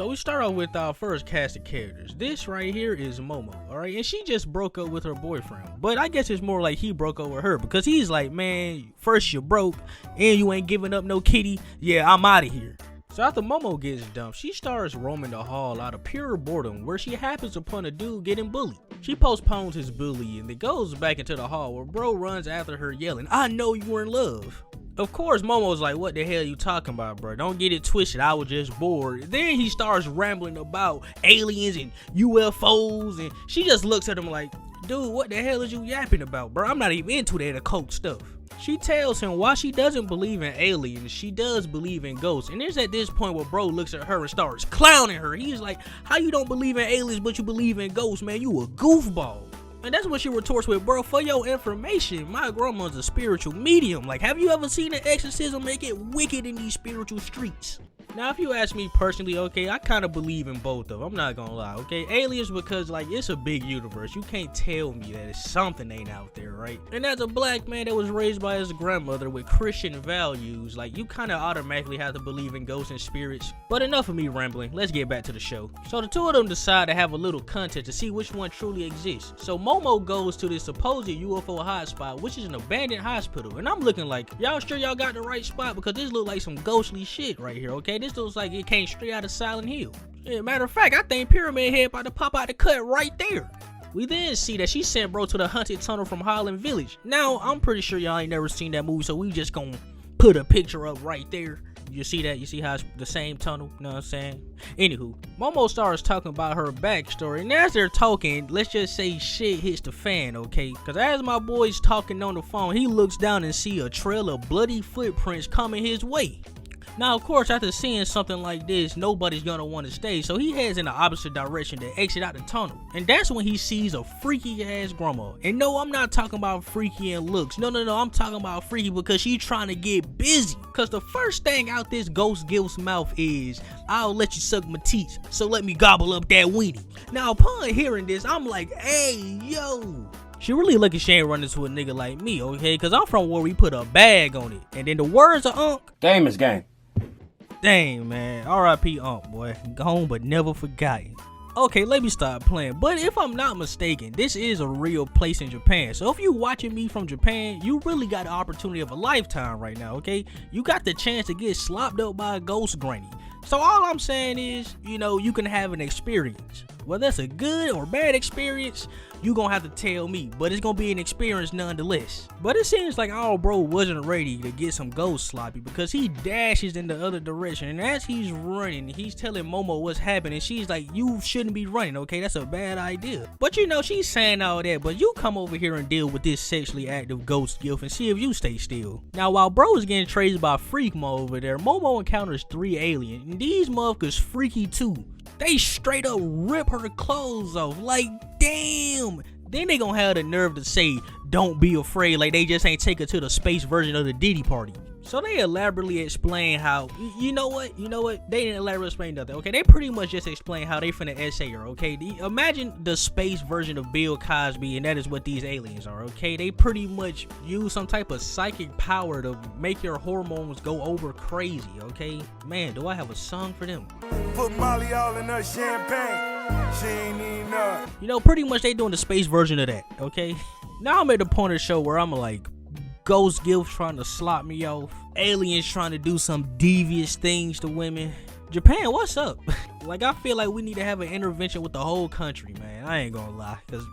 So we start off with our first cast of characters. This right here is Momo, alright? And she just broke up with her boyfriend. But I guess it's more like he broke up with her because he's like, man, first you broke and you ain't giving up no kitty. Yeah, I'm out of here. So after Momo gets dumped, she starts roaming the hall out of pure boredom where she happens upon a dude getting bullied. She postpones his bully and then goes back into the hall where bro runs after her yelling, I know you were in love. Of course, Momo's like, what the hell you talking about, bro? Don't get it twisted. I was just bored. Then he starts rambling about aliens and UFOs, and she just looks at him like, dude, what the hell is you yapping about, bro? I'm not even into that occult stuff. She tells him while she doesn't believe in aliens, she does believe in ghosts. And it's at this point where bro looks at her and starts clowning her. He's like, how you don't believe in aliens but you believe in ghosts, man? You a goofball. And that's what she retorts with, bro, for your information, my grandma's a spiritual medium. Like, have you ever seen an exorcism make it wicked in these spiritual streets? Now, if you ask me personally, okay, I kind of believe in both of them. I'm not gonna lie, okay? Aliens, because, like, it's a big universe. You can't tell me that it's something ain't out there, right? And as a black man that was raised by his grandmother with Christian values, like, you kind of automatically have to believe in ghosts and spirits. But enough of me rambling. Let's get back to the show. So the two of them decide to have a little contest to see which one truly exists. So Momo goes to this supposed UFO hotspot, which is an abandoned hospital. And I'm looking like, y'all sure y'all got the right spot? Because this look like some ghostly shit right here, okay? This looks like it came straight out of Silent Hill. Yeah, matter of fact, I think Pyramid Head about to pop out the cut right there. We then see that she sent bro to the haunted tunnel from Holland Village. Now, I'm pretty sure y'all ain't never seen that movie, so we just gonna put a picture up right there. You see that? You see how it's the same tunnel? You know what I'm saying? Anywho, Momo starts talking about her backstory, and as they're talking, let's just say shit hits the fan, okay? Because as my boy's talking on the phone, he looks down and see a trail of bloody footprints coming his way. Now, of course, after seeing something like this, nobody's gonna want to stay, so he heads in the opposite direction to exit out the tunnel. And that's when he sees a freaky ass grandma. And no, I'm not talking about freaky in looks. No, I'm talking about freaky because she's trying to get busy. Cause the first thing out this ghost gift's mouth is, I'll let you suck my teeth, so let me gobble up that weenie. Now, upon hearing this, I'm like, hey, yo. She really lucky she ain't running to a nigga like me, okay? Cause I'm from where we put a bag on it. And then the words of Unc, game is game. Dang, man. R.I.P. Unc, boy. Gone but never forgotten. Okay, let me stop playing. But if I'm not mistaken, this is a real place in Japan. So if you watching me from Japan, you really got the opportunity of a lifetime right now, okay? You got the chance to get slopped up by a ghost granny. So all I'm saying is, you know, you can have an experience. Whether that's a good or bad experience, you gonna have to tell me, but it's gonna be an experience nonetheless. But it seems like our bro wasn't ready to get some ghost sloppy because he dashes in the other direction, and as he's running, he's telling Momo what's happening. She's like, you shouldn't be running, okay? That's a bad idea. But you know, she's saying all that, but you come over here and deal with this sexually active ghost gift and see if you stay still. Now, while bro is getting chased by Freak Mo over there, Momo encounters 3 aliens, and these motherfuckers freaky too. They straight up rip her clothes off, like damn. Then they gonna have the nerve to say, don't be afraid, like they just ain't take her to the space version of the Diddy party. So they elaborately explain how, you know what, they didn't elaborately explain nothing, okay? They pretty much just explain how they finna essay her, okay? Imagine the space version of Bill Cosby, and that is what these aliens are, okay? They pretty much use some type of psychic power to make your hormones go over crazy, okay? Man, do I have a song for them. Put Molly all in her champagne, she ain't even know. You know, pretty much they doing the space version of that, okay? Now I'm at the point of the show where I'm like, ghost gifts trying to slop me off, aliens trying to do some devious things to women. Japan, what's up? Like, I feel like we need to have an intervention with the whole country, man. I ain't gonna lie, because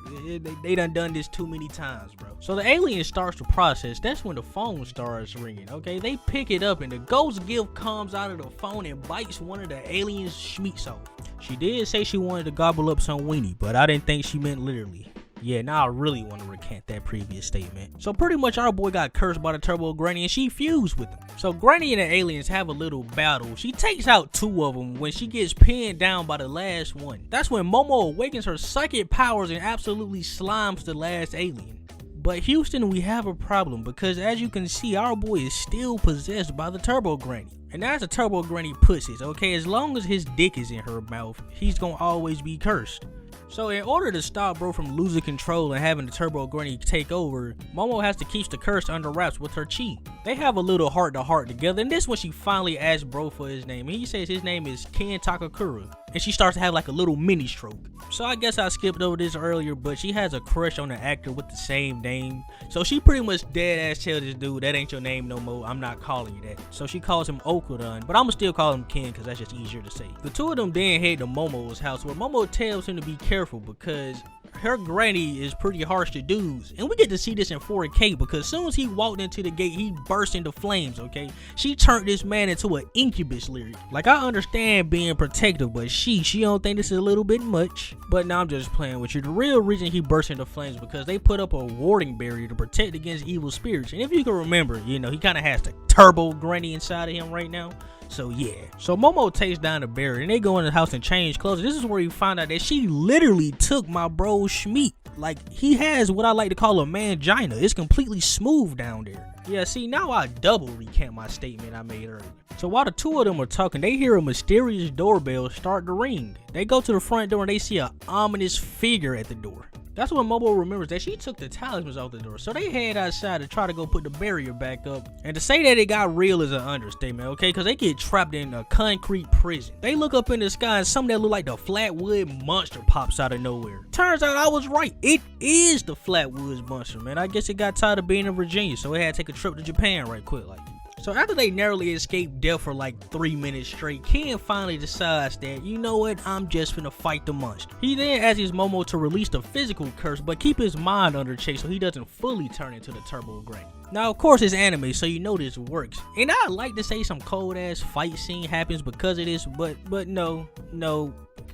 they done this too many times, bro. So the alien starts to process. That's when the phone starts ringing, okay? They pick it up, and the ghost gift comes out of the phone and bites one of the aliens' schmeats off. She did say she wanted to gobble up some weenie, but I didn't think she meant literally. Yeah, now I really want to recant that previous statement. So pretty much our boy got cursed by the Turbo Granny and she fused with him. So Granny and the aliens have a little battle. She takes out 2 of them when she gets pinned down by the last one. That's when Momo awakens her psychic powers and absolutely slimes the last alien. But Houston, we have a problem because as you can see, our boy is still possessed by the Turbo Granny. And as the Turbo Granny puts it, okay, as long as his dick is in her mouth, he's gonna always be cursed. So in order to stop bro from losing control and having the Turbo Granny take over, Momo has to keep the curse under wraps with her chi. They have a little heart-to-heart together, and this is when she finally asks bro for his name. And he says his name is Ken Takakura, and she starts to have like a little mini stroke. So I guess I skipped over this earlier, but she has a crush on an actor with the same name. So she pretty much dead-ass tell this dude, that ain't your name no more, I'm not calling you that. So she calls him Okudan, but I'ma still call him Ken because that's just easier to say. The two of them then head to Momo's house, where Momo tells him to be careful because her granny is pretty harsh to dudes, and we get to see this in 4K because as soon as he walked into the gate, he burst into flames. Okay, she turned this man into an incubus lyric. Like, I understand being protective, but she don't think this is a little bit much. But now I'm just playing with you. The real reason he burst into flames because they put up a warding barrier to protect against evil spirits, and if you can remember, you know, he kind of has the Turbo Granny inside of him right now. So yeah, so Momo takes down the barrier and they go in the house and change clothes. This is where you find out that she literally took my bro Schmeat. Like, he has what I like to call a mangina. It's completely smooth down there. Yeah, see, now I double recant my statement I made earlier. So while the two of them are talking, they hear a mysterious doorbell start to ring. They go to the front door and they see an ominous figure at the door. That's when Momo remembers that she took the talismans off the door. So they head outside to try to go put the barrier back up. And to say that it got real is an understatement, okay? Because they get trapped in a concrete prison. They look up in the sky and something that look like the Flatwood monster pops out of nowhere. Turns out I was right. It is the Flatwoods monster, man. I guess it got tired of being in Virginia, so it had to take a trip to Japan right quick like. So after they narrowly escaped death for like 3 minutes straight, Ken finally decides that, you know what, I'm just finna fight the monster. He then asks Momo to release the physical curse, but keep his mind under check so he doesn't fully turn into the Turbo Granny. Now, of course, it's anime, so you know this works. And I'd like to say some cold-ass fight scene happens because of this, but no.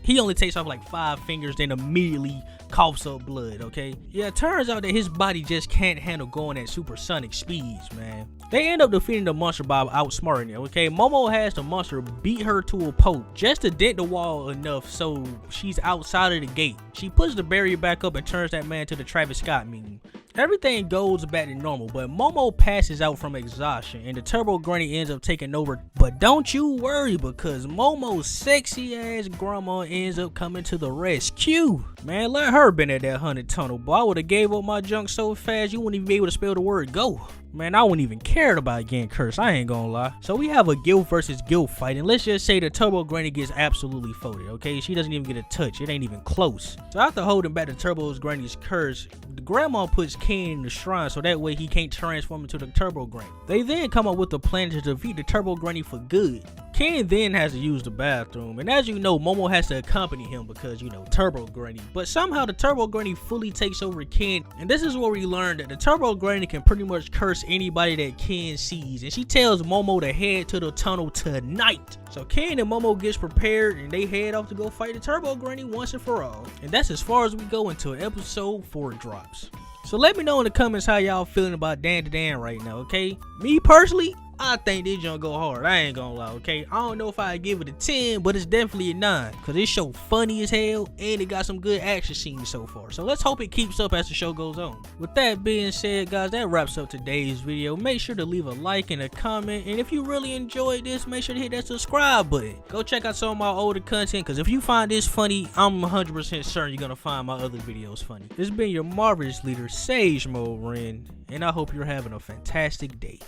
He only takes off like 5 fingers, then immediately coughs up blood, okay? Yeah, it turns out that his body just can't handle going at supersonic speeds, man. They end up defeating the monster by outsmarting it, okay? Momo has the monster beat her to a pulp just to dent the wall enough so she's outside of the gate. She puts the barrier back up and turns that man to the Travis Scott meme. Everything goes back to normal, but Momo passes out from exhaustion and the Turbo Granny ends up taking over. But don't you worry, because Momo's sexy ass grandma ends up coming to the rescue. Man, let her been at that haunted tunnel, boy. I would have gave up my junk so fast you wouldn't even be able to spell the word go. Man, I wouldn't even care about getting cursed, I ain't gonna lie. So we have a guild versus guild fight, and let's just say the Turbo Granny gets absolutely folded, okay? She doesn't even get a touch, it ain't even close. So after holding back the Turbo Granny's curse, the grandma puts Ken in the shrine so that way he can't transform into the Turbo Granny. They then come up with a plan to defeat the Turbo Granny for good. Ken then has to use the bathroom, and as you know, Momo has to accompany him because, you know, Turbo Granny. But somehow the Turbo Granny fully takes over Ken, and this is where we learn that the Turbo Granny can pretty much curse anybody that Ken sees, and she tells Momo to head to the tunnel tonight. So Ken and Momo gets prepared, and they head off to go fight the Turbo Granny once and for all. And that's as far as we go until episode 4 drops. So let me know in the comments how y'all feeling about Dan to Dan right now, okay? Me personally, I think this junk go hard, I ain't gonna lie, okay? I don't know if I'd give it a 10, but it's definitely a 9, because this show funny as hell, and it got some good action scenes so far. So let's hope it keeps up as the show goes on. With that being said, guys, that wraps up today's video. Make sure to leave a like and a comment, and if you really enjoyed this, make sure to hit that subscribe button. Go check out some of my older content, because if you find this funny, I'm 100% certain you're gonna find my other videos funny. This has been your marvelous leader, Sage Mo Ren, and I hope you're having a fantastic day.